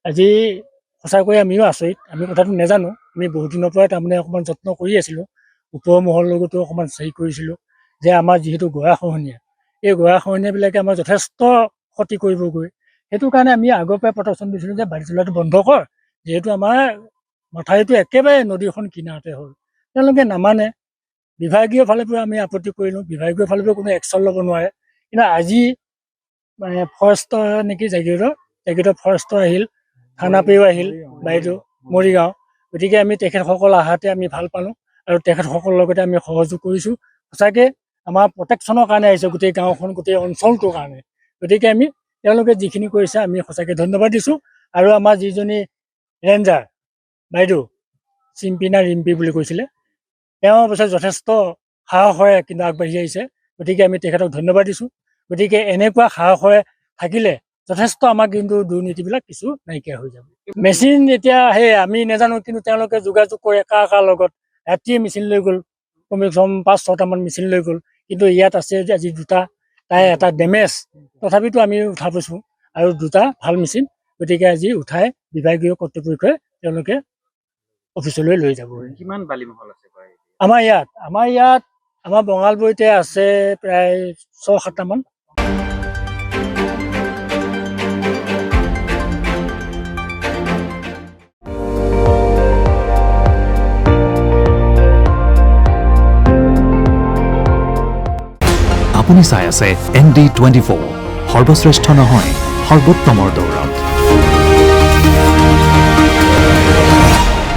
আজি সঁচাকৈ আমিও আচৰিত, আমি কথাটো নাজানো। আমি বহুত দিনৰ পৰাই তাৰমানে অকণমান যত্ন কৰি আছিলোঁ, ওপৰৰ মহলৰ লগতো অকণমান হেৰি কৰিছিলোঁ যে আমাৰ যিহেতু গৰাখহনীয়া, এই গৰাখহনীয়াবিলাকে আমাৰ যথেষ্ট ক্ষতি কৰিবগৈ। সেইটো কাৰণে আমি আগৰ পৰাই প্ৰটেকশ্যন দিছিলোঁ যে বালি চলাটো বন্ধ কৰ, যিহেতু আমাৰ মাথাউৰিটো একেবাৰে নদীখন কিনাৰতে হ'ল। তেওঁলোকে নামানে। বিভাগীয় ফালৰ পৰা আমি আপত্তি কৰিলোঁ, বিভাগীয় ফালৰ পৰা কোনো একশ্যন ল'ব নোৱাৰে। কিন্তু আজি মানে ফৰেষ্টৰ নেকি জাগিৰোডৰ ফৰেষ্টৰ আহিল, থানাপেও আহিল বাইদেউ মৰিগাঁও। গতিকে আমি তেখেতসকল আহাতে আমি ভাল পালোঁ আৰু তেখেতসকলৰ লগতে আমি সহযোগ কৰিছোঁ। সঁচাকৈ আমাৰ প্ৰটেকশ্যনৰ কাৰণে আহিছে, গোটেই গাঁওখন গোটেই অঞ্চলটোৰ কাৰণে। গতিকে আমি তেওঁলোকে যিখিনি কৰিছে আমি সঁচাকৈ ধন্যবাদ দিছোঁ। আৰু আমাৰ যিজনী ৰেঞ্জাৰ বাইদেউ চিম্পিনা ৰিম্পী বুলি কৈছিলে, তেওঁ অৱশ্যে যথেষ্ট সাহসৰে কিন্তু আগবাঢ়ি আহিছে। গতিকে আমি তেখেতক ধন্যবাদ দিছোঁ। গতিকে এনেকুৱা সাহসৰে থাকিলে যথেষ্ট আমাৰ কিন্তু দুৰ্নীতিবিলাক কিছু নাইকিয়া হৈ যাব। মেচিন এতিয়া সেই আমি নাজানো, কিন্তু তেওঁলোকে যোগাযোগ কৰে কাৰ লগত। ৰাতিয়ে মেচিন লৈ গ'ল, কমেও 5-6টামান মেচিন লৈ গ'ল। কিন্তু ইয়াত আছে যে আজি 2টা, তাই এটা ডেমেজ। তথাপিতো আমি উঠাবছোঁ আৰু 2টা ভাল মেচিন। গতিকে আজি উঠাই বিভাগীয় কৰ্তৃপক্ষই তেওঁলোকে অফিচলৈ লৈ যাব। কিমান বালিমহল আছে আমাৰ ইয়াত আমাৰ বঙালবৈতে আছে প্ৰায় 6-7টামান। আপুনি চাই আছে ND24, সৰ্বশ্ৰেষ্ঠ নহয় সৰ্বোত্তমৰ দৌৰত।